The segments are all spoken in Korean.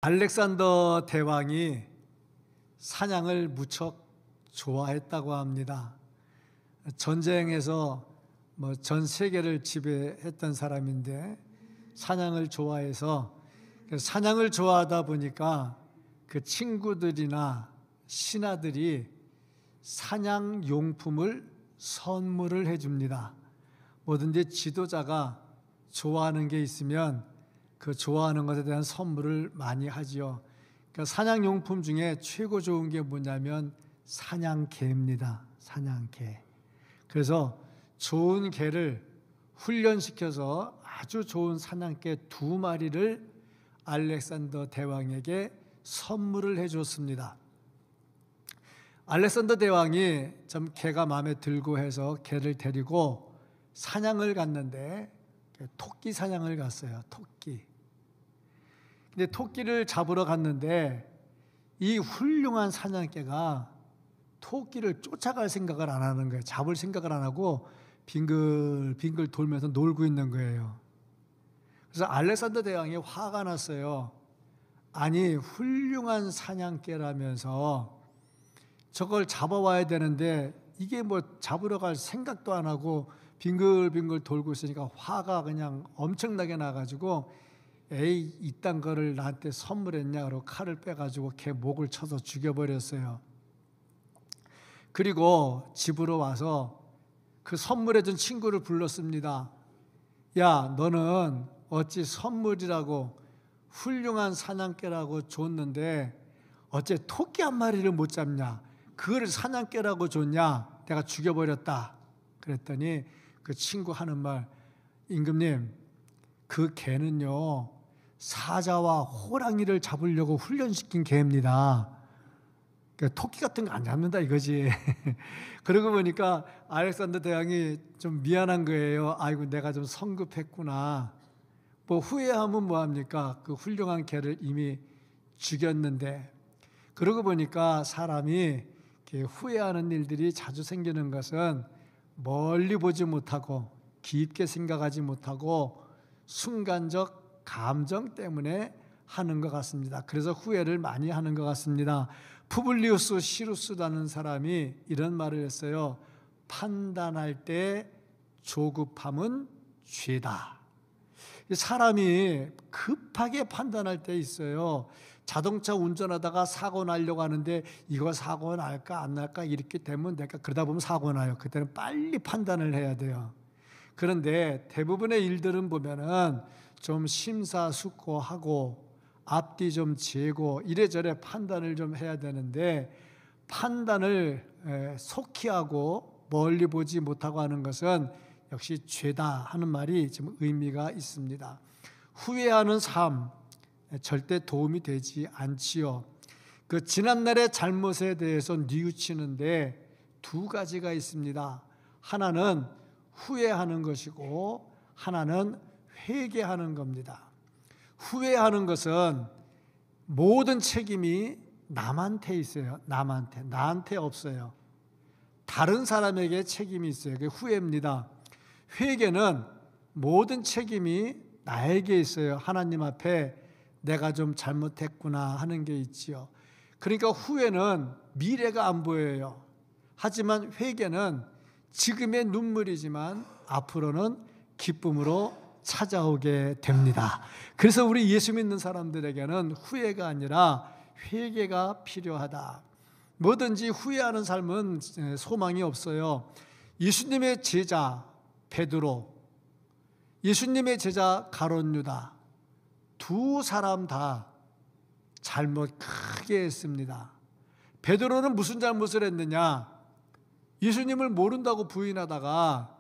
알렉산더 대왕이 사냥을 무척 좋아했다고 합니다. 전쟁에서 전 세계를 지배했던 사람인데 사냥을 좋아해서 사냥을 좋아하다 보니까 그 친구들이나 신하들이 사냥 용품을 선물을 해줍니다. 뭐든지 지도자가 좋아하는 게 있으면 그 좋아하는 것에 대한 선물을 많이 하지요. 그러니까 사냥 용품 중에 최고 좋은 게 뭐냐면 사냥개입니다. 사냥개. 그래서 좋은 개를 훈련시켜서 아주 좋은 사냥개 2마리를 알렉산더 대왕에게 선물을 해줬습니다. 알렉산더 대왕이 좀 개가 마음에 들고 해서 개를 데리고 사냥을 갔는데 토끼 사냥을 갔어요. 토끼. 근데 토끼를 잡으러 갔는데 이 훌륭한 사냥개가 토끼를 쫓아갈 생각을 안 하는 거예요. 잡을 생각을 안 하고 빙글빙글 돌면서 놀고 있는 거예요. 그래서 알렉산더 대왕이 화가 났어요. 아니, 훌륭한 사냥개라면서 저걸 잡아와야 되는데 이게 잡으러 갈 생각도 안 하고 빙글빙글 돌고 있으니까 화가 그냥 엄청나게 나가지고 에이, 이딴 거를 나한테 선물했냐 그러고 칼을 빼가지고 걔 목을 쳐서 죽여버렸어요. 그리고 집으로 와서 그 선물해준 친구를 불렀습니다. 야, 너는 어찌 선물이라고 훌륭한 사냥개라고 줬는데 어째 토끼 한 마리를 못 잡냐? 그거를 사냥개라고 줬냐? 내가 죽여버렸다. 그랬더니 그 친구 하는 말, 임금님, 그 개는요 사자와 호랑이를 잡으려고 훈련시킨 개입니다. 그러니까 토끼 같은 거 안 잡는다 이거지. 그러고 보니까 알렉산더 대왕이 좀 미안한 거예요. 아이고, 내가 좀 성급했구나. 후회하면 뭐합니까? 그 훌륭한 개를 이미 죽였는데. 그러고 보니까 사람이 후회하는 일들이 자주 생기는 것은 멀리 보지 못하고 깊게 생각하지 못하고 순간적 감정 때문에 하는 것 같습니다. 그래서 후회를 많이 하는 것 같습니다. 푸블리우스 시루스라는 사람이 이런 말을 했어요. 판단할 때 조급함은 죄다. 사람이 급하게 판단할 때 있어요. 자동차 운전하다가 사고 나려고 하는데 이거 사고 날까 안 날까 이렇게 되면 내가 그러다 보면 사고 나요. 그때는 빨리 판단을 해야 돼요. 그런데 대부분의 일들은 보면은 좀 심사숙고하고 앞뒤 좀 재고 이래저래 판단을 좀 해야 되는데 판단을 속히 하고 멀리 보지 못하고 하는 것은 역시 죄다 하는 말이 좀 의미가 있습니다. 후회하는 삶 절대 도움이 되지 않지요. 그 지난날의 잘못에 대해서 뉘우치는데 2가지가 있습니다. 하나는 후회하는 것이고 하나는 회개하는 겁니다. 후회하는 것은 모든 책임이 남한테 있어요. 나한테 없어요. 다른 사람에게 책임이 있어요. 그게 후회입니다. 회개는 모든 책임이 나에게 있어요. 하나님 앞에 내가 좀 잘못했구나 하는 게 있지요. 그러니까 후회는 미래가 안 보여요. 하지만 회개는 지금의 눈물이지만 앞으로는 기쁨으로 찾아오게 됩니다. 그래서 우리 예수 믿는 사람들에게는 후회가 아니라 회개가 필요하다. 뭐든지 후회하는 삶은 소망이 없어요. 예수님의 제자 베드로, 예수님의 제자 가룟 유다 2 사람 다 잘못 크게 했습니다. 베드로는 무슨 잘못을 했느냐? 예수님을 모른다고 부인하다가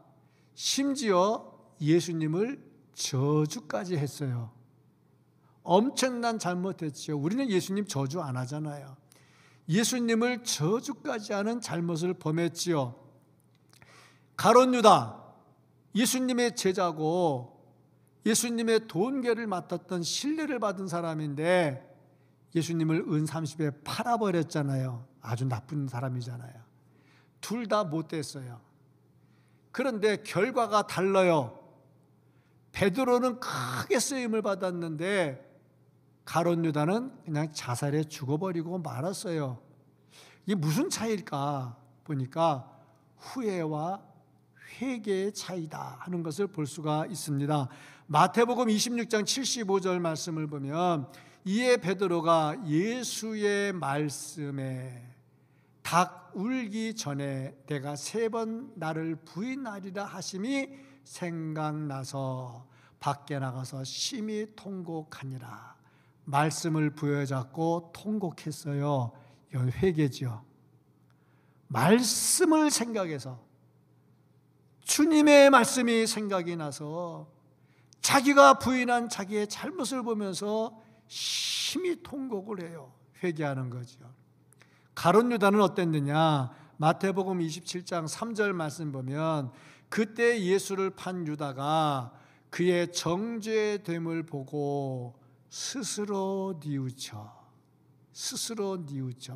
심지어 예수님을 저주까지 했어요. 엄청난 잘못했죠. 우리는 예수님 저주 안 하잖아요. 예수님을 저주까지 하는 잘못을 범했지요. 가룟 유다, 예수님의 제자고 예수님의 돈계를 맡았던 신뢰를 받은 사람인데 예수님을 은 30에 팔아버렸잖아요. 아주 나쁜 사람이잖아요. 둘 다 못됐어요. 그런데 결과가 달라요. 베드로는 크게 쓰임을 받았는데 가룟 유다는 그냥 자살해 죽어버리고 말았어요. 이게 무슨 차이일까 보니까 후회와 회개의 차이다 하는 것을 볼 수가 있습니다. 마태복음 26장 75절 말씀을 보면 이에 베드로가 예수의 말씀에 닭 울기 전에 내가 3번 나를 부인하리라 하심이 생각나서 밖에 나가서 심히 통곡하니라. 말씀을 부여잡고 통곡했어요. 이건 회개죠. 말씀을 생각해서 주님의 말씀이 생각이 나서 자기가 부인한 자기의 잘못을 보면서 심히 통곡을 해요. 회개하는 거죠. 가룟 유다는 어땠느냐? 마태복음 27장 3절 말씀 보면 그때 예수를 판 유다가 그의 정죄됨을 보고 스스로 뉘우쳐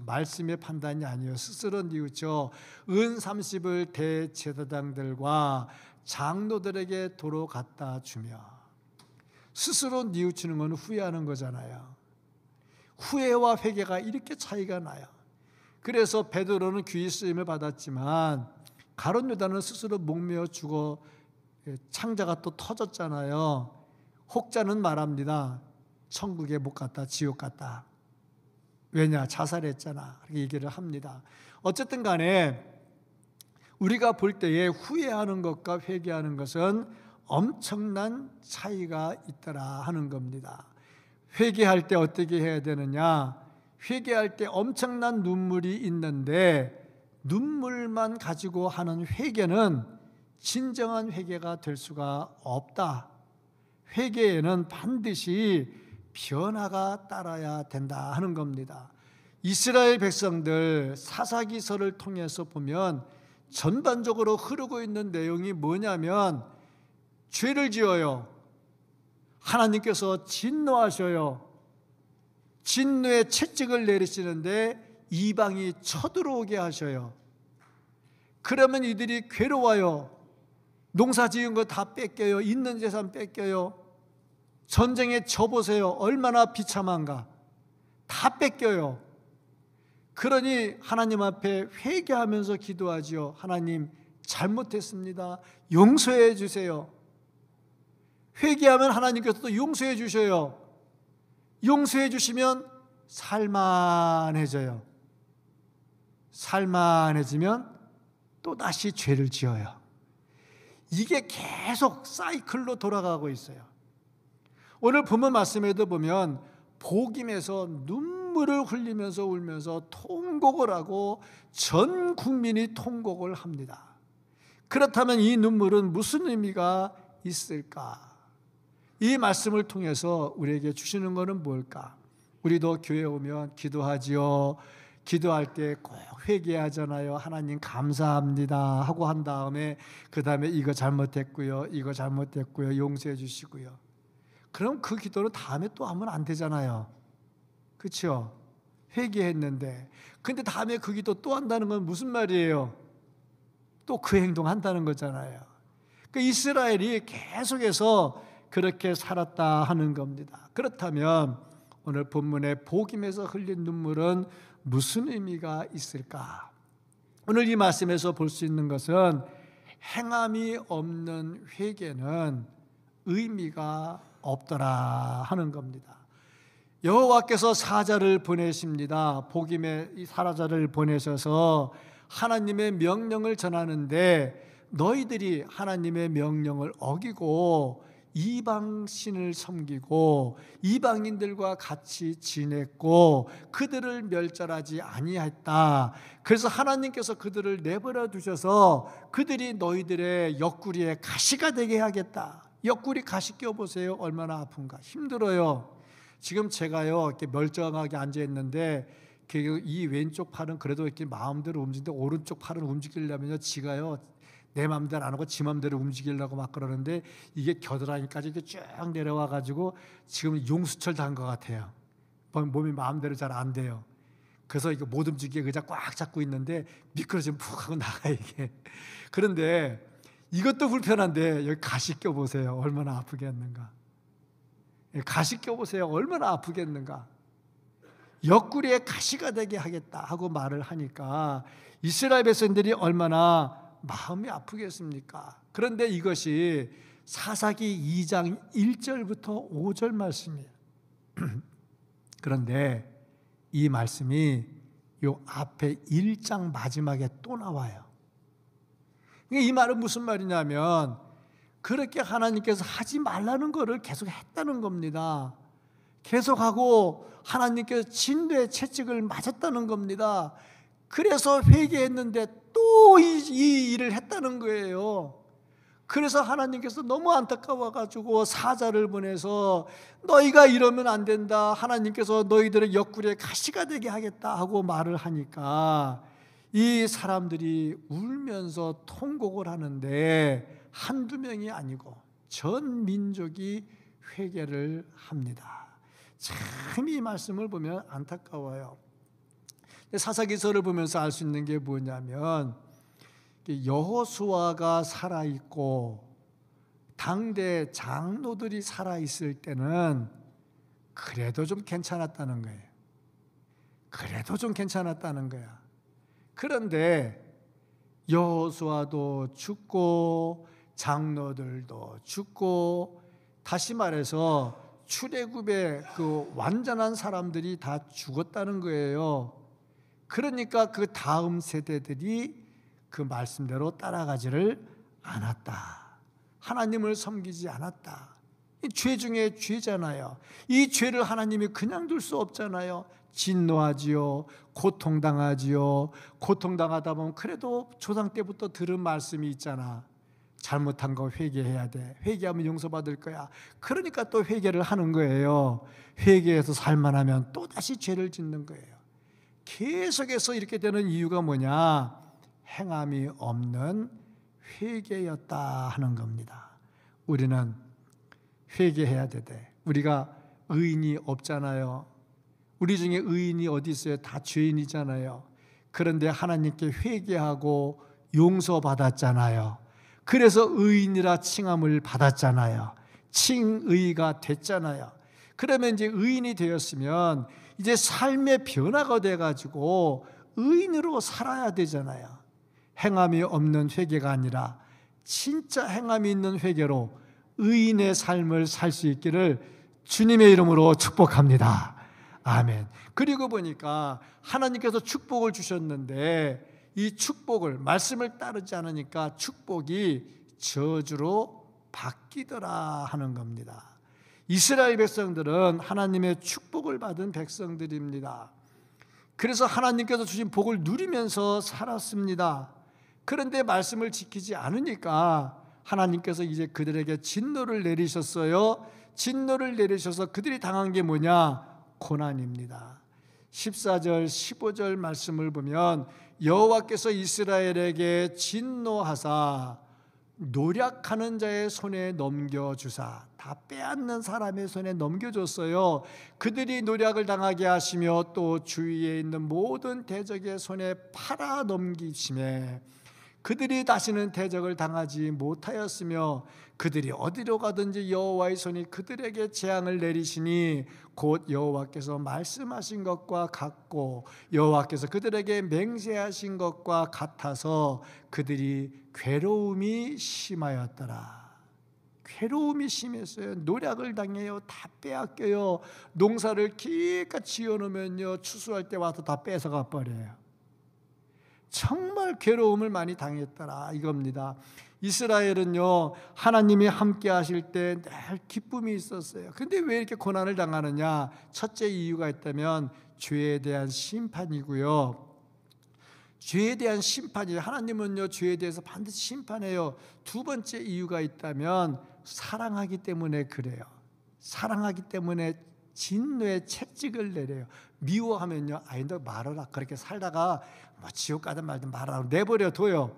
말씀의 판단이 아니에요. 스스로 뉘우쳐 은 30을 대제사장들과 장로들에게 도로 갖다 주며, 스스로 뉘우치는 건 후회하는 거잖아요. 후회와 회개가 이렇게 차이가 나요. 그래서 베드로는 귀히 쓰임을 받았지만 가룟 유다는 스스로 목매어 죽어 창자가 또 터졌잖아요. 혹자는 말합니다. 천국에 못 갔다, 지옥 갔다. 왜냐? 자살했잖아. 그렇게 얘기를 합니다. 어쨌든 간에 우리가 볼 때에 후회하는 것과 회개하는 것은 엄청난 차이가 있더라 하는 겁니다. 회개할 때 어떻게 해야 되느냐? 회개할 때 엄청난 눈물이 있는데 눈물만 가지고 하는 회개는 진정한 회개가 될 수가 없다. 회개에는 반드시 변화가 따라야 된다 하는 겁니다. 이스라엘 백성들 사사기서를 통해서 보면 전반적으로 흐르고 있는 내용이 뭐냐면 죄를 지어요. 하나님께서 진노하셔요. 진노의 채찍을 내리시는데 이방이 쳐들어오게 하셔요. 그러면 이들이 괴로워요. 농사 지은 거 다 뺏겨요. 있는 재산 뺏겨요. 전쟁에 져보세요. 얼마나 비참한가. 다 뺏겨요. 그러니 하나님 앞에 회개하면서 기도하지요. 하나님 잘못했습니다. 용서해 주세요. 회개하면 하나님께서 또 용서해 주셔요. 용서해 주시면 살만해져요. 살만해지면 또다시 죄를 지어요. 이게 계속 사이클로 돌아가고 있어요. 오늘 본문 말씀에도 보면 복임에서 눈물을 흘리면서 울면서 통곡을 하고 전 국민이 통곡을 합니다. 그렇다면 이 눈물은 무슨 의미가 있을까? 이 말씀을 통해서 우리에게 주시는 것은 뭘까? 우리도 교회에 오면 기도하지요. 기도할 때 꼭 회개하잖아요. 하나님 감사합니다 하고 한 다음에 그 다음에 이거 잘못했고요. 이거 잘못했고요. 용서해 주시고요. 그럼 그 기도는 다음에 또 하면 안 되잖아요. 그렇죠? 회개했는데 근데 다음에 그 기도 또 한다는 건 무슨 말이에요? 또 그 행동 한다는 거잖아요. 그 이스라엘이 계속해서 그렇게 살았다 하는 겁니다. 그렇다면 오늘 본문의 복임에서 흘린 눈물은 무슨 의미가 있을까? 오늘 이 말씀에서 볼 수 있는 것은 행함이 없는 회개는 의미가 없더라 하는 겁니다. 여호와께서 사자를 보내십니다. 복임의 이 사자를 보내셔서 하나님의 명령을 전하는데 너희들이 하나님의 명령을 어기고 이방신을 섬기고 이방인들과 같이 지냈고 그들을 멸절하지 아니했다. 그래서 하나님께서 그들을 내버려 두셔서 그들이 너희들의 옆구리에 가시가 되게 하겠다. 옆구리 가시 껴보세요. 얼마나 아픈가. 힘들어요. 지금 제가요 이렇게 멀쩡하게 앉아 있는데 이 왼쪽 팔은 그래도 이렇게 마음대로 움직이는데 오른쪽 팔은 움직이려면요 지가요 내 마음대로 안 하고 지 마음대로 움직이려고 막 그러는데 이게 겨드랑이까지 이렇게 쭉 내려와 가지고 지금 용수철 단 것 같아요. 몸이 마음대로 잘 안 돼요. 그래서 이거 못 움직이게 의자 꽉 잡고 있는데 미끄러지면 푹 하고 나가 이게. 그런데 이것도 불편한데 여기 가시 껴보세요. 얼마나 아프겠는가. 가시 껴보세요. 얼마나 아프겠는가. 옆구리에 가시가 되게 하겠다 하고 말을 하니까 이스라엘 백성들이 얼마나 마음이 아프겠습니까? 그런데 이것이 사사기 2장 1절부터 5절 말씀이에요. 그런데 이 말씀이 요 앞에 1장 마지막에 또 나와요. 이 말은 무슨 말이냐면 그렇게 하나님께서 하지 말라는 것을 계속 했다는 겁니다. 계속하고 하나님께서 진노의 채찍을 맞았다는 겁니다. 그래서 회개했는데 또 이 일을 했다는 거예요. 그래서 하나님께서 너무 안타까워가지고 사자를 보내서 너희가 이러면 안 된다. 하나님께서 너희들의 옆구리에 가시가 되게 하겠다 하고 말을 하니까 이 사람들이 울면서 통곡을 하는데 한두 명이 아니고 전 민족이 회개를 합니다. 참 이 말씀을 보면 안타까워요. 사사기서를 보면서 알 수 있는 게 뭐냐면 여호수아가 살아있고 당대 장로들이 살아있을 때는 그래도 좀 괜찮았다는 거예요. 그래도 좀 괜찮았다는 거야. 그런데 여호수아도 죽고 장로들도 죽고 다시 말해서 출애굽의 그 완전한 사람들이 다 죽었다는 거예요. 그러니까 그 다음 세대들이 그 말씀대로 따라가지를 않았다. 하나님을 섬기지 않았다. 이 죄 중에 죄잖아요. 이 죄를 하나님이 그냥 둘 수 없잖아요. 진노하지요. 고통당하지요. 고통당하다 보면 그래도 조상 때부터 들은 말씀이 있잖아. 잘못한 거 회개해야 돼. 회개하면 용서받을 거야. 그러니까 또 회개를 하는 거예요. 회개해서 살만하면 또다시 죄를 짓는 거예요. 계속해서 이렇게 되는 이유가 뭐냐? 행함이 없는 회개였다 하는 겁니다. 우리는 회개해야 되대. 우리가 의인이 없잖아요. 우리 중에 의인이 어디 있어요? 다 죄인이잖아요. 그런데 하나님께 회개하고 용서받았잖아요. 그래서 의인이라 칭함을 받았잖아요. 칭의가 됐잖아요. 그러면 이제 의인이 되었으면 이제 삶의 변화가 돼가지고 의인으로 살아야 되잖아요. 행함이 없는 회개가 아니라 진짜 행함이 있는 회개로 의인의 삶을 살 수 있기를 주님의 이름으로 축복합니다. 아멘. 그리고 보니까 하나님께서 축복을 주셨는데 이 축복을 말씀을 따르지 않으니까 축복이 저주로 바뀌더라 하는 겁니다. 이스라엘 백성들은 하나님의 축복을 받은 백성들입니다. 그래서 하나님께서 주신 복을 누리면서 살았습니다. 그런데 말씀을 지키지 않으니까 하나님께서 이제 그들에게 진노를 내리셨어요. 진노를 내리셔서 그들이 당한 게 뭐냐? 고난입니다. 14절 15절 말씀을 보면 여호와께서 이스라엘에게 진노하사 노략하는 자의 손에 넘겨주사, 다 빼앗는 사람의 손에 넘겨줬어요. 그들이 노략을 당하게 하시며 또 주위에 있는 모든 대적의 손에 팔아 넘기심에 그들이 다시는 대적을 당하지 못하였으며 그들이 어디로 가든지 여호와의 손이 그들에게 재앙을 내리시니 곧 여호와께서 말씀하신 것과 같고 여호와께서 그들에게 맹세하신 것과 같아서 그들이 괴로움이 심하였더라. 괴로움이 심했어요. 노략을 당해요. 다 빼앗겨요. 농사를 기껏 지어놓으면요 추수할 때 와서 다 뺏어가 버려요. 정말 괴로움을 많이 당했더라 이겁니다. 이스라엘은요 하나님이 함께 하실 때 늘 기쁨이 있었어요. 그런데 왜 이렇게 고난을 당하느냐? 첫째 이유가 있다면 죄에 대한 심판이고요. 죄에 대한 심판이에요. 하나님은요 죄에 대해서 반드시 심판해요. 두 번째 이유가 있다면 사랑하기 때문에 그래요. 사랑하기 때문에 진노의 채찍을 내려요. 미워하면요 아이 너 말아라. 그렇게 살다가 뭐 지옥 가든 말든 말아라. 내버려 둬요.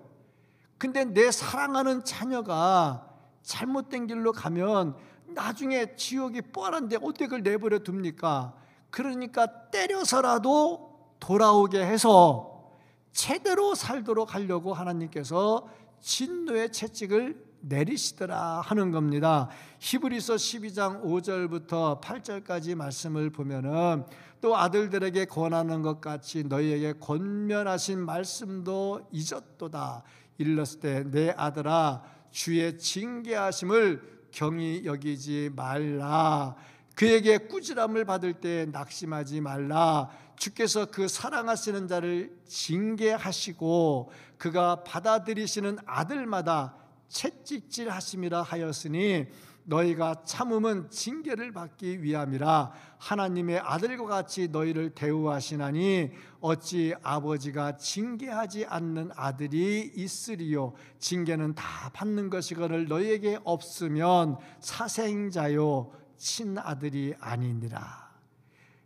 근데 내 사랑하는 자녀가 잘못된 길로 가면 나중에 지옥이 뻔한데 어떻게 그걸 내버려 둡니까? 그러니까 때려서라도 돌아오게 해서 제대로 살도록 하려고 하나님께서 진노의 채찍을 내리시더라 하는 겁니다. 히브리서 12장 5절부터 8절까지 말씀을 보면은 또 아들들에게 권하는 것 같이 너희에게 권면하신 말씀도 잊었도다. 일렀을 때 내 아들아 주의 징계하심을 경히 여기지 말라. 그에게 꾸지람을 받을 때 낙심하지 말라. 주께서 그 사랑하시는 자를 징계하시고 그가 받아들이시는 아들마다 채찍질하심이라 하였으니 너희가 참음은 징계를 받기 위함이라. 하나님의 아들과 같이 너희를 대우하시나니 어찌 아버지가 징계하지 않는 아들이 있으리요. 징계는 다 받는 것이거늘 너희에게 없으면 사생자요 친아들이 아니니라.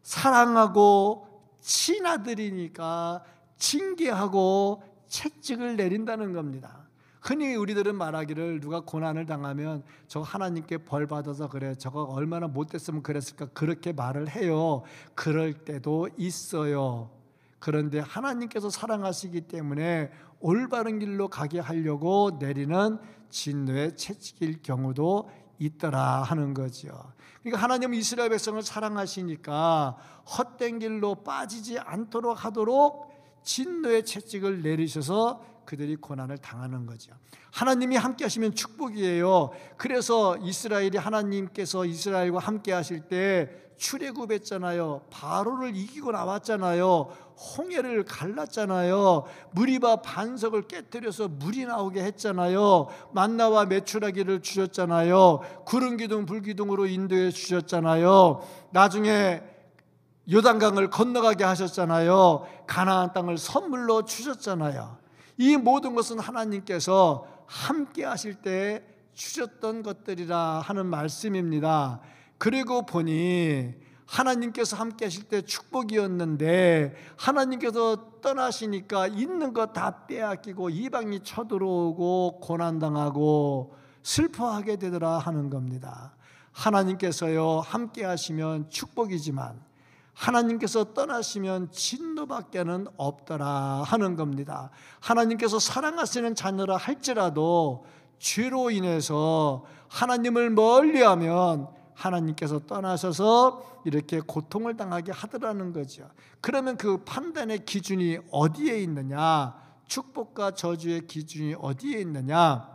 사랑하고 친아들이니까 징계하고 채찍을 내린다는 겁니다. 흔히 우리들은 말하기를 누가 고난을 당하면 저 하나님께 벌 받아서 그래, 저거 얼마나 못됐으면 그랬을까, 그렇게 말을 해요. 그럴 때도 있어요. 그런데 하나님께서 사랑하시기 때문에 올바른 길로 가게 하려고 내리는 진노의 채찍일 경우도 있더라 하는 거죠. 그러니까 하나님은 이스라엘 백성을 사랑하시니까 헛된 길로 빠지지 않도록 하도록 진노의 채찍을 내리셔서 그들이 고난을 당하는 거죠. 하나님이 함께 하시면 축복이에요. 그래서 이스라엘이 하나님께서 이스라엘과 함께 하실 때 출애굽했잖아요. 바로를 이기고 나왔잖아요. 홍해를 갈랐잖아요. 무리바 반석을 깨뜨려서 물이 나오게 했잖아요. 만나와 메추라기를 주셨잖아요. 구름 기둥 불 기둥으로 인도해 주셨잖아요. 나중에 요단강을 건너가게 하셨잖아요. 가나안 땅을 선물로 주셨잖아요. 이 모든 것은 하나님께서 함께 하실 때 주셨던 것들이라 하는 말씀입니다. 그리고 보니 하나님께서 함께 하실 때 축복이었는데 하나님께서 떠나시니까 있는 것 다 빼앗기고 이방이 쳐들어오고 고난당하고 슬퍼하게 되더라 하는 겁니다. 하나님께서요 함께 하시면 축복이지만 하나님께서 떠나시면 진노밖에는 없더라 하는 겁니다. 하나님께서 사랑하시는 자녀라 할지라도 죄로 인해서 하나님을 멀리하면 하나님께서 떠나셔서 이렇게 고통을 당하게 하더라는 거죠. 그러면 그 판단의 기준이 어디에 있느냐? 축복과 저주의 기준이 어디에 있느냐?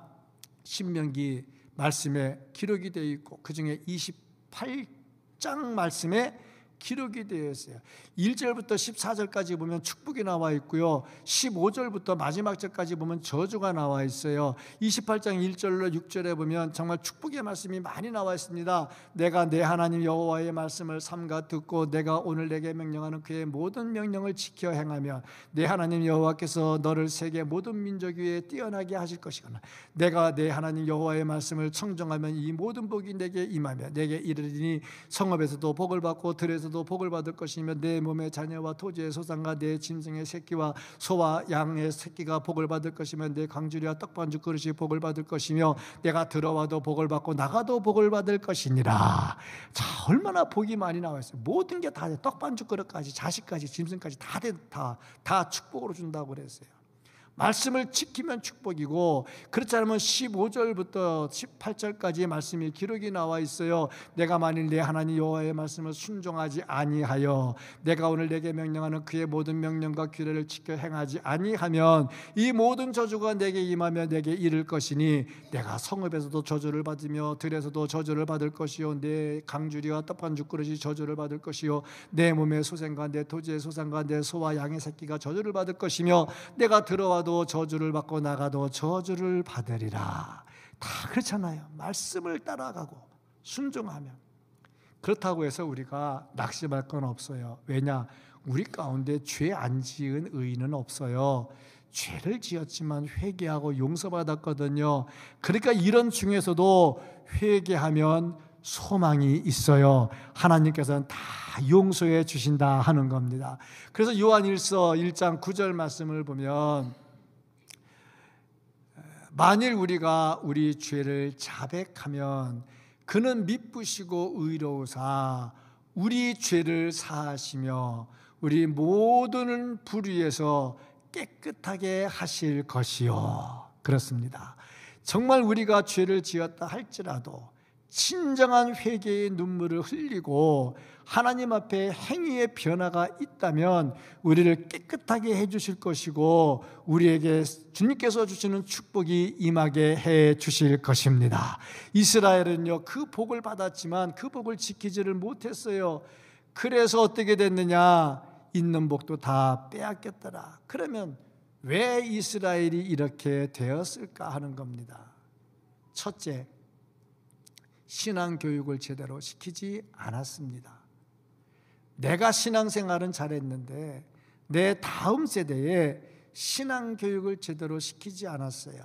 신명기 말씀에 기록이 되어 있고 그 중에 28장 말씀에 기록이 되어 있어요. 1절부터 14절까지 보면 축복이 나와 있고요. 15절부터 마지막 절까지 보면 저주가 나와 있어요. 28장 1절로 6절에 보면 정말 축복의 말씀이 많이 나와 있습니다. 내가 내 하나님 여호와의 말씀을 삼가 듣고 내가 오늘 내게 명령하는 그의 모든 명령을 지켜 행하면 내 하나님 여호와께서 너를 세계 모든 민족 위에 뛰어나게 하실 것이거나 내가 내 하나님 여호와의 말씀을 청정하면 이 모든 복이 내게 임하며 내게 이르리니 성읍에서도 복을 받고 들에서도 복을 받을 것이며 내 몸의 자녀와 토지의 소산과 내 짐승의 새끼와 소와 양의 새끼가 복을 받을 것이며 내 강주리와 떡반죽 그릇이 복을 받을 것이며 내가 들어와도 복을 받고 나가도 복을 받을 것이니라. 자, 얼마나 복이 많이 나와 있어요. 모든 게 다 떡반죽 그릇까지 자식까지 짐승까지 다 축복으로 준다고 그랬어요. 말씀을 지키면 축복이고 그렇지 않으면 15절부터 18절까지의 말씀이 기록이 나와 있어요. 내가 만일 내 하나님 여호와의 말씀을 순종하지 아니하여 내가 오늘 내게 명령하는 그의 모든 명령과 규례를 지켜 행하지 아니하면 이 모든 저주가 내게 임하며 내게 이를 것이니 내가 성읍에서도 저주를 받으며 들에서도 저주를 받을 것이요 내 강주리와 떡반죽 그릇이 저주를 받을 것이요 내 몸의 소생과 내 토지의 소산과 내 소와 양의 새끼가 저주를 받을 것이며 내가 들어와 저주를 받고 나가도 저주를 받으리라. 다 그렇잖아요. 말씀을 따라가고 순종하면. 그렇다고 해서 우리가 낙심할 건 없어요. 왜냐? 우리 가운데 죄 안 지은 의인은 없어요. 죄를 지었지만 회개하고 용서받았거든요. 그러니까 이런 중에서도 회개하면 소망이 있어요. 하나님께서는 다 용서해 주신다 하는 겁니다. 그래서 요한일서 1장 9절 말씀을 보면 만일 우리가 우리 죄를 자백하면 그는 미쁘시고 의로우사 우리 죄를 사하시며 우리 모든 불의에서 깨끗하게 하실 것이요. 그렇습니다. 정말 우리가 죄를 지었다 할지라도 진정한 회개의 눈물을 흘리고 하나님 앞에 행위의 변화가 있다면 우리를 깨끗하게 해주실 것이고 우리에게 주님께서 주시는 축복이 임하게 해 주실 것입니다. 이스라엘은요, 그 복을 받았지만 그 복을 지키지를 못했어요. 그래서 어떻게 됐느냐? 있는 복도 다 빼앗겼더라. 그러면 왜 이스라엘이 이렇게 되었을까 하는 겁니다. 첫째, 신앙 교육을 제대로 시키지 않았습니다. 내가 신앙생활은 잘했는데 내 다음 세대에 신앙 교육을 제대로 시키지 않았어요.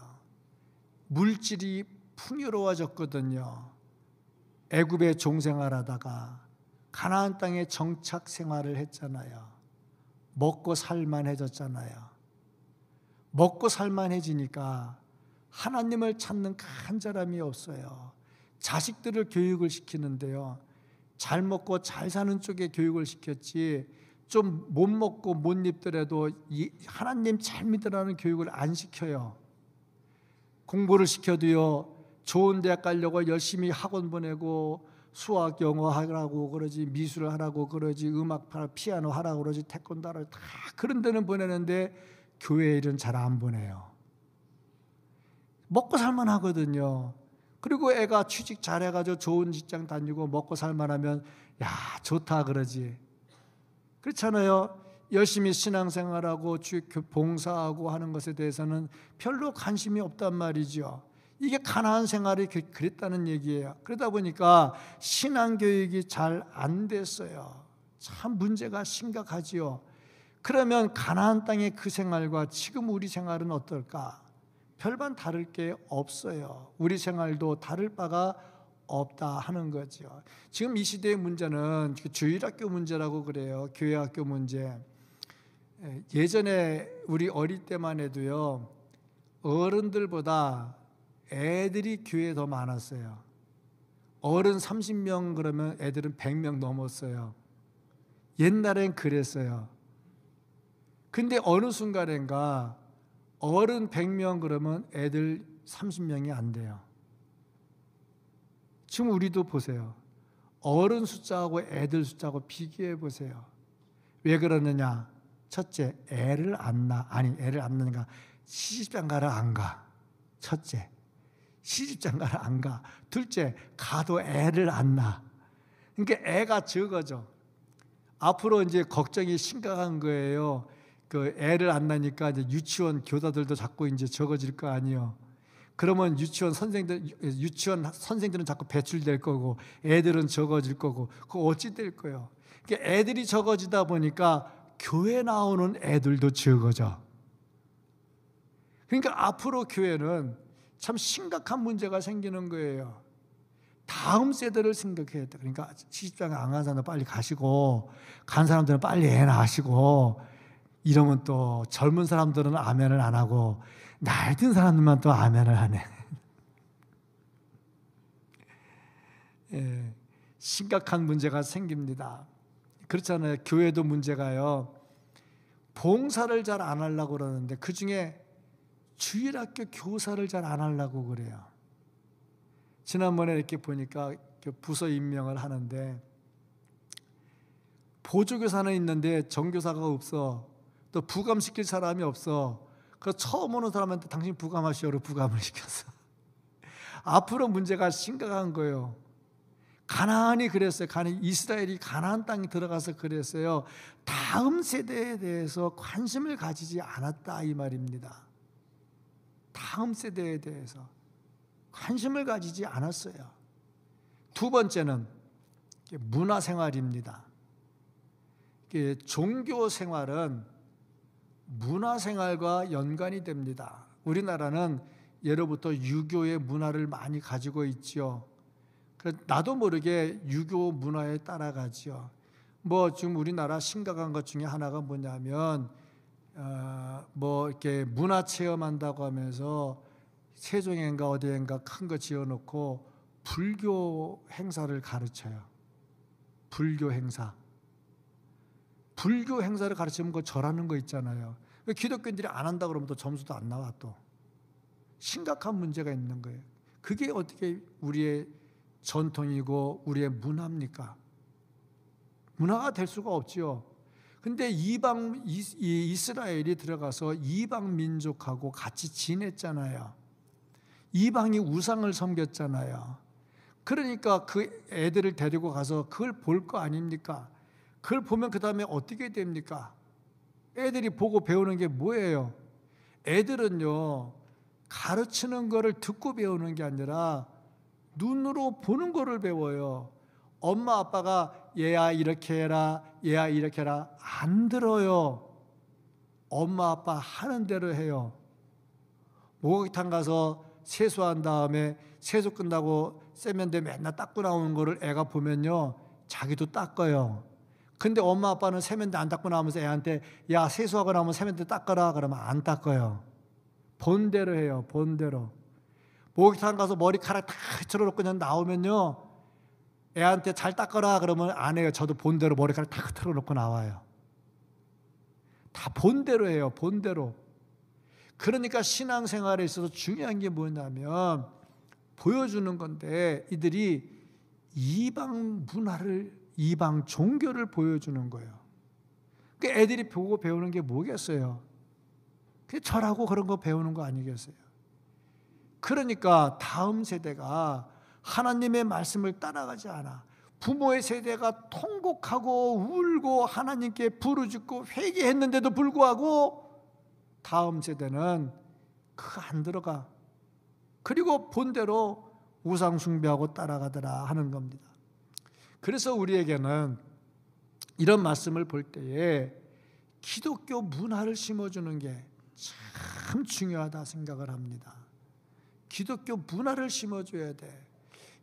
물질이 풍요로워졌거든요. 애굽에 종생활하다가 가나안 땅에 정착 생활을 했잖아요. 먹고 살만해졌잖아요. 먹고 살만해지니까 하나님을 찾는 간절함이 없어요. 자식들을 교육을 시키는데요, 잘 먹고 잘 사는 쪽에 교육을 시켰지 좀 못 먹고 못 입더라도 하나님 잘 믿으라는 교육을 안 시켜요. 공부를 시켜도요, 좋은 대학 가려고 열심히 학원 보내고 수학, 영어 하라고 그러지, 미술 하라고 그러지, 음악, 피아노 하라고 그러지, 태권도 하라고 다 그런 데는 보내는데 교회 일은 잘 안 보내요. 먹고 살만 하거든요. 그리고 애가 취직 잘해가지고 좋은 직장 다니고 먹고 살만하면 야, 좋다 그러지. 그렇잖아요. 열심히 신앙생활하고 봉사하고 하는 것에 대해서는 별로 관심이 없단 말이죠. 이게 가나안 생활이 그랬다는 얘기예요. 그러다 보니까 신앙교육이 잘 안 됐어요. 참 문제가 심각하지요. 그러면 가나안 땅의 그 생활과 지금 우리 생활은 어떨까? 별반 다를 게 없어요. 우리 생활도 다를 바가 없다 하는 거죠. 지금 이 시대의 문제는 주일학교 문제라고 그래요. 교회학교 문제. 예전에 우리 어릴 때만 해도요, 어른들보다 애들이 교회에 더 많았어요. 어른 30명 그러면 애들은 100명 넘었어요. 옛날엔 그랬어요. 근데 어느 순간인가 어른 100명 그러면 애들 30명이 안 돼요. 지금 우리도 보세요. 어른 숫자하고 애들 숫자하고 비교해 보세요. 왜 그러느냐? 첫째, 애를 안 낳는가? 시집장가를 안 가. 첫째, 시집장가를 안 가. 둘째, 가도 애를 안 낳아. 그러니까 애가 적어져. 앞으로 이제 걱정이 심각한 거예요. 그 애를 안 낳으니까 이제 유치원 교사들도 자꾸 이제 적어질 거 아니에요. 그러면 유치원 선생들은 자꾸 배출될 거고 애들은 적어질 거고 그거 어찌 될 거예요? 그러니까 애들이 적어지다 보니까 교회 나오는 애들도 적어져. 그러니까 앞으로 교회는 참 심각한 문제가 생기는 거예요. 다음 세대를 생각해야 돼. 그러니까 시집장가 안 간 사람들 빨리 가시고 간 사람들은 빨리 애 낳으시고 이러면 또 젊은 사람들은 아멘을 안 하고 나이 든 사람들만 또 아멘을 하네. 예, 심각한 문제가 생깁니다. 그렇잖아요. 교회도 문제가요. 봉사를 잘 안 하려고 그러는데 그중에 주일학교 교사를 잘 안 하려고 그래요. 지난번에 이렇게 보니까 부서 임명을 하는데 보조교사는 있는데 정교사가 없어. 또 부감시킬 사람이 없어. 그래서 처음 오는 사람한테 당신 부감하시오로 부감을 시켰어. 앞으로 문제가 심각한 거예요. 가나안이 그랬어요. 이스라엘이 가나안 땅에 들어가서 그랬어요. 다음 세대에 대해서 관심을 가지지 않았다 이 말입니다. 다음 세대에 대해서 관심을 가지지 않았어요. 두 번째는 문화생활입니다. 종교생활은 문화생활과 연관이 됩니다. 우리나라는 예로부터 유교의 문화를 많이 가지고 있죠. 나도 모르게 유교 문화에 따라가죠. 지금 우리나라 심각한 것 중에 하나가 뭐냐면 이렇게 문화 체험한다고 하면서 세종인가 어디인가 큰 거 지어놓고 불교 행사를 가르쳐요. 불교 행사. 불교 행사를 가르치면 그 절하는 거 있잖아요. 기독교인들이 안 한다 그러면 또 점수도 안 나와 또. 심각한 문제가 있는 거예요. 그게 어떻게 우리의 전통이고 우리의 문화입니까? 문화가 될 수가 없지요. 근데 이스라엘이 들어가서 이방 민족하고 같이 지냈잖아요. 이방이 우상을 섬겼잖아요. 그러니까 그 애들을 데리고 가서 그걸 볼 거 아닙니까? 그걸 보면 그 다음에 어떻게 됩니까? 애들이 보고 배우는 게 뭐예요? 애들은요, 가르치는 거를 듣고 배우는 게 아니라 눈으로 보는 거를 배워요. 엄마 아빠가 얘야 이렇게 해라, 얘야 이렇게 해라 안 들어요. 엄마 아빠 하는 대로 해요. 목욕탕 가서 세수한 다음에 세수 끝나고 세면대 맨날 닦고 나오는 거를 애가 보면요, 자기도 닦아요. 근데 엄마 아빠는 세면대 안 닦고 나오면서 애한테 야 세수하고 나오면 세면대 닦아라 그러면 안 닦아요. 본대로 해요. 본대로. 목욕탕 가서 머리카락 다 틀어놓고 그냥 나오면요, 애한테 잘 닦아라 그러면 안 해요. 저도 본대로 머리카락 다 틀어놓고 나와요. 다 본대로 해요. 본대로. 그러니까 신앙생활에 있어서 중요한 게 뭐냐면 보여주는 건데, 이들이 이방 문화를, 이방 종교를 보여주는 거예요. 그러니까 애들이 보고 배우는 게 뭐겠어요? 그게 절하고 그런 거 배우는 거 아니겠어요? 그러니까 다음 세대가 하나님의 말씀을 따라가지 않아. 부모의 세대가 통곡하고 울고 하나님께 부르짖고 회개했는데도 불구하고 다음 세대는 그거 안 들어가. 그리고 본대로 우상 숭배하고 따라가더라 하는 겁니다. 그래서 우리에게는 이런 말씀을 볼 때에 기독교 문화를 심어주는 게 참 중요하다 생각을 합니다. 기독교 문화를 심어줘야 돼.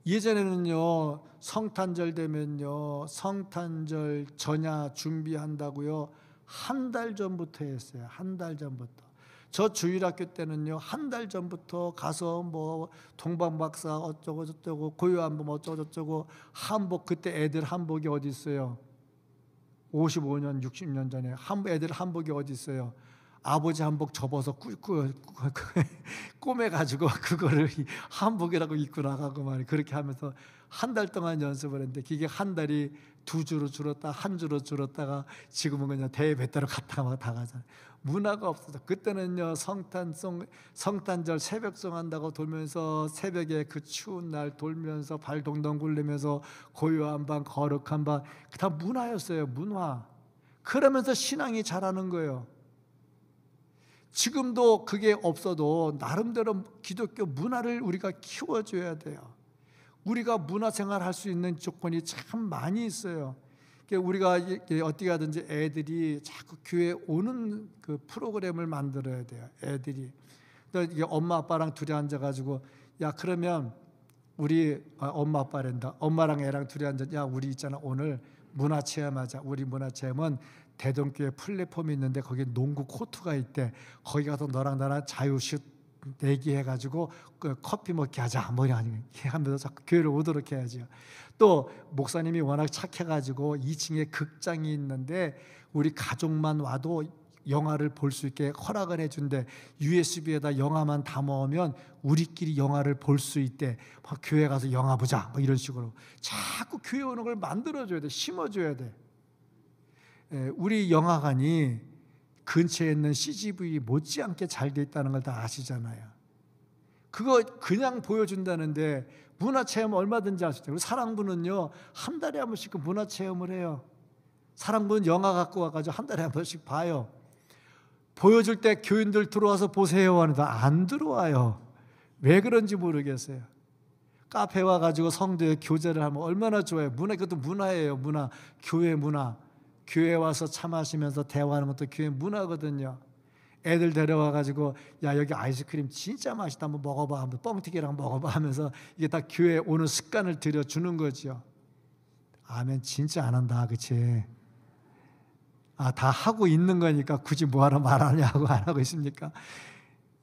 예전에는요, 성탄절 되면요, 성탄절 전야 준비한다고요, 한 달 전부터 했어요. 한 달 전부터. 저 주일학교 때는요, 한 달 전부터 가서 뭐 동방박사 어쩌고 저쩌고, 고요한복 어쩌고 저쩌고, 한복, 그때 애들 한복이 어디 있어요? 55년, 60년 전에 애들 한복이 어디 있어요? 아버지 한복 접어서 꼬매가지고 그거를 한복이라고 입고 나가고 말이에요. 그렇게 하면서 한 달 동안 연습을 했는데 그게 한 달이 두 주로 줄었다, 한 주로 줄었다가 지금은 그냥 대배따로 갔다가 막 다 가잖아요. 문화가 없어서 그때는요, 성탄절 새벽송 한다고 돌면서 새벽에 그 추운 날 돌면서 발 동동 굴리면서 고요한 밤, 거룩한 밤, 다 문화였어요. 문화. 그러면서 신앙이 자라는 거예요. 지금도 그게 없어도 나름대로 기독교 문화를 우리가 키워줘야 돼요. 우리가 문화생활 할 수 있는 조건이 참 많이 있어요. 우리가 어떻게 하든지 애들이 자꾸 교회에 오는 그 프로그램을 만들어야 돼요. 애들이. 엄마 아빠랑 둘이 앉아가지고 야 그러면 우리 엄마 아빠란다. 엄마랑 애랑 둘이 앉아 야 우리 있잖아 오늘 문화체험하자. 우리 문화체험은 대동교회 플랫폼이 있는데 거기 농구 코트가 있대. 거기 가서 너랑 나랑 자유슛 내기해가지고 커피 먹게 하자. 뭐냐 하면서 자꾸 교회를 오도록 해야죠. 또 목사님이 워낙 착해가지고 2층에 극장이 있는데 우리 가족만 와도 영화를 볼 수 있게 허락을 해준대. USB에다 영화만 담아오면 우리끼리 영화를 볼 수 있대. 막 교회 가서 영화 보자. 뭐 이런 식으로 자꾸 교회 오는 걸 만들어줘야 돼. 심어줘야 돼. 우리 영화관이 근처에 있는 CGV 못지않게 잘 돼 있다는 걸 다 아시잖아요. 그거 그냥 보여준다는데 문화체험 얼마든지 할 수 있어요. 사랑부는요 한 달에 한 번씩 그 문화체험을 해요. 사랑부는 영화 갖고 와가지고 한 달에 한 번씩 봐요. 보여줄 때 교인들 들어와서 보세요 하는데 안 들어와요. 왜 그런지 모르겠어요. 카페 와가지고 성도에 교제를 하면 얼마나 좋아요. 문화, 그것도 문화예요. 문화, 교회 문화. 교회 와서 차 마시면서 대화하는 것도 교회 문화거든요. 애들 데려와가지고 야 여기 아이스크림 진짜 맛있다 한번 먹어봐, 한번 뻥튀기랑 먹어봐 하면서 이게 다 교회 오는 습관을 들여주는 거죠. 아멘. 진짜 안 한다, 그치? 다 하고 있는 거니까 굳이 뭐하러 말하냐고 안 하고 있습니까?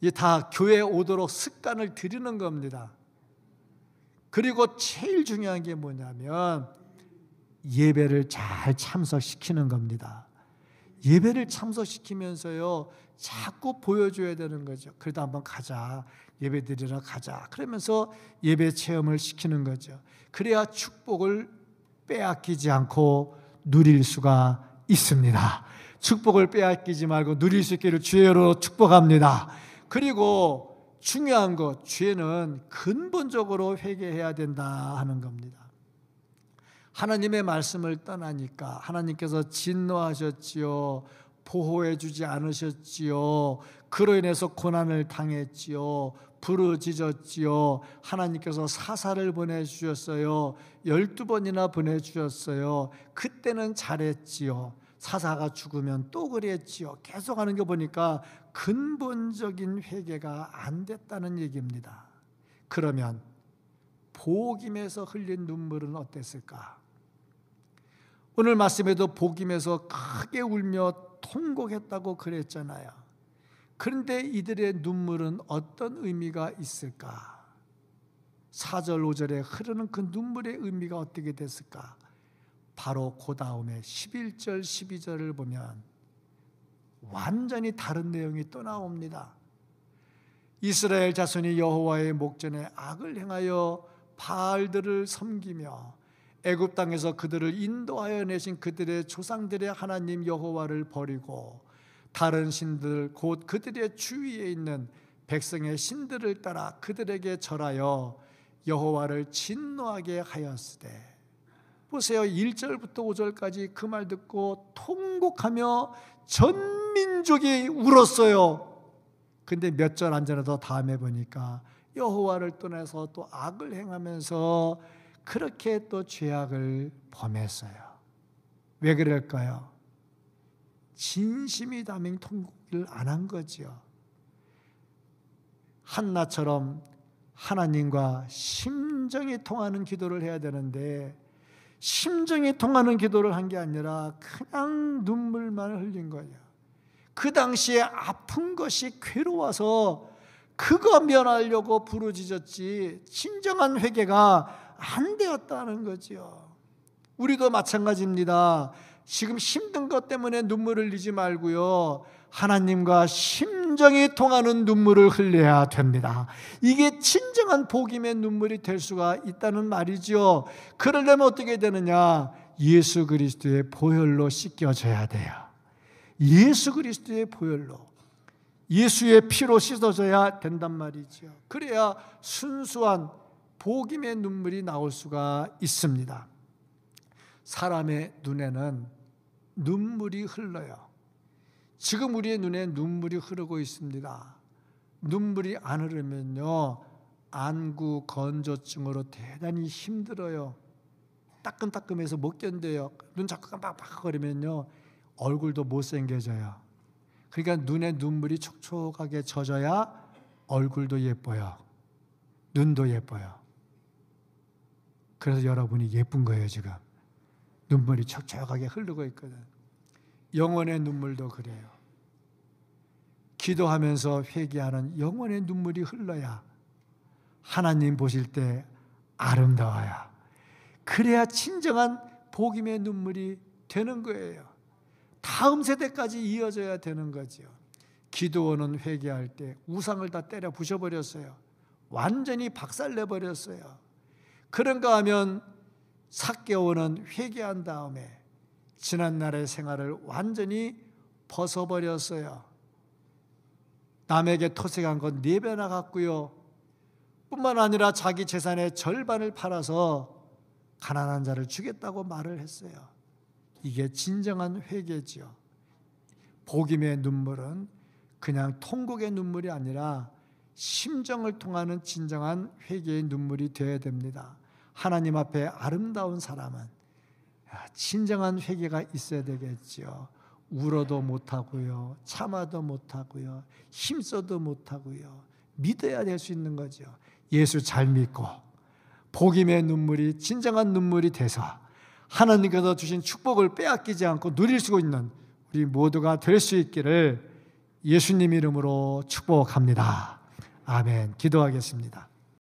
이게 다 교회에 오도록 습관을 들이는 겁니다. 그리고 제일 중요한 게 뭐냐면 예배를 잘 참석시키는 겁니다. 예배를 참석시키면서요 자꾸 보여줘야 되는 거죠. 그래도 한번 가자, 예배 드리러 가자, 그러면서 예배 체험을 시키는 거죠. 그래야 축복을 빼앗기지 않고 누릴 수가 있습니다. 축복을 빼앗기지 말고 누릴 수 있기를 주여로 축복합니다. 그리고 중요한 것, 죄는 근본적으로 회개해야 된다 하는 겁니다. 하나님의 말씀을 떠나니까 하나님께서 진노하셨지요, 보호해 주지 않으셨지요, 그로 인해서 고난을 당했지요, 부르짖었지요, 하나님께서 사사를 보내주셨어요, 12번이나 보내주셨어요. 그때는 잘했지요, 사사가 죽으면 또 그랬지요. 계속 하는 거 보니까 근본적인 회개가 안 됐다는 얘기입니다. 그러면 복임에서 흘린 눈물은 어땠을까? 오늘 말씀에도 복임에서 크게 울며 통곡했다고 그랬잖아요. 그런데 이들의 눈물은 어떤 의미가 있을까? 4절 5절에 흐르는 그 눈물의 의미가 어떻게 됐을까? 바로 그 다음에 11절 12절을 보면 완전히 다른 내용이 또 나옵니다. 이스라엘 자손이 여호와의 목전에 악을 행하여 바알들을 섬기며 애굽 땅에서 그들을 인도하여 내신 그들의 조상들의 하나님 여호와를 버리고 다른 신들 곧 그들의 주위에 있는 백성의 신들을 따라 그들에게 절하여 여호와를 진노하게 하였으되. 보세요, 1절부터 5절까지 그 말 듣고 통곡하며 전 민족이 울었어요. 근데 몇 절 안 전에도 다음에 보니까 여호와를 떠나서 또 악을 행하면서 그렇게 또 죄악을 범했어요. 왜 그럴까요? 진심이 담긴 통곡을 안 한 거죠. 한나처럼 하나님과 심정이 통하는 기도를 해야 되는데 심정이 통하는 기도를 한 게 아니라 그냥 눈물만 흘린 거예요. 그 당시에 아픈 것이 괴로워서 그거 면하려고 부르짖었지 진정한 회개가 안 되었다는 거죠. 우리도 마찬가지입니다. 지금 힘든 것 때문에 눈물을 흘리지 말고요, 하나님과 심정이 통하는 눈물을 흘려야 됩니다. 이게 진정한 복임의 눈물이 될 수가 있다는 말이죠. 그러려면 어떻게 되느냐? 예수 그리스도의 보혈로 씻겨져야 돼요. 예수 그리스도의 보혈로, 예수의 피로 씻어져야 된단 말이죠. 그래야 순수한 복임의 눈물이 나올 수가 있습니다. 사람의 눈에는 눈물이 흘러요. 지금 우리의 눈에 눈물이 흐르고 있습니다. 눈물이 안 흐르면요, 안구 건조증으로 대단히 힘들어요. 따끔따끔해서 못 견뎌요. 눈 자꾸 깜빡깜빡거리면요, 얼굴도 못생겨져요. 그러니까 눈에 눈물이 촉촉하게 젖어야 얼굴도 예뻐요. 눈도 예뻐요. 그래서 여러분이 예쁜 거예요. 지금 눈물이 촉촉하게 흐르고 있거든. 영혼의 눈물도 그래요. 기도하면서 회개하는 영혼의 눈물이 흘러야 하나님 보실 때 아름다워요. 그래야 진정한 복임의 눈물이 되는 거예요. 다음 세대까지 이어져야 되는 거죠. 기드온은 회개할 때 우상을 다 때려 부셔버렸어요. 완전히 박살내버렸어요. 그런가 하면 삭개오는 회개한 다음에 지난날의 생활을 완전히 벗어버렸어요. 남에게 토색한 건 4배나 갚고요, 뿐만 아니라 자기 재산의 절반을 팔아서 가난한 자를 주겠다고 말을 했어요. 이게 진정한 회개지요. 복임의 눈물은 그냥 통곡의 눈물이 아니라 심정을 통하는 진정한 회개의 눈물이 되어야 됩니다. 하나님 앞에 아름다운 사람은 진정한 회개가 있어야 되겠지요. 울어도 못하고요, 참아도 못하고요, 힘써도 못하고요, 믿어야 될 수 있는 거죠. 예수 잘 믿고 복임의 눈물이 진정한 눈물이 돼서 하나님께서 주신 축복을 빼앗기지 않고 누릴 수 있는 우리 모두가 될 수 있기를 예수님 이름으로 축복합니다. 아멘. 기도하겠습니다.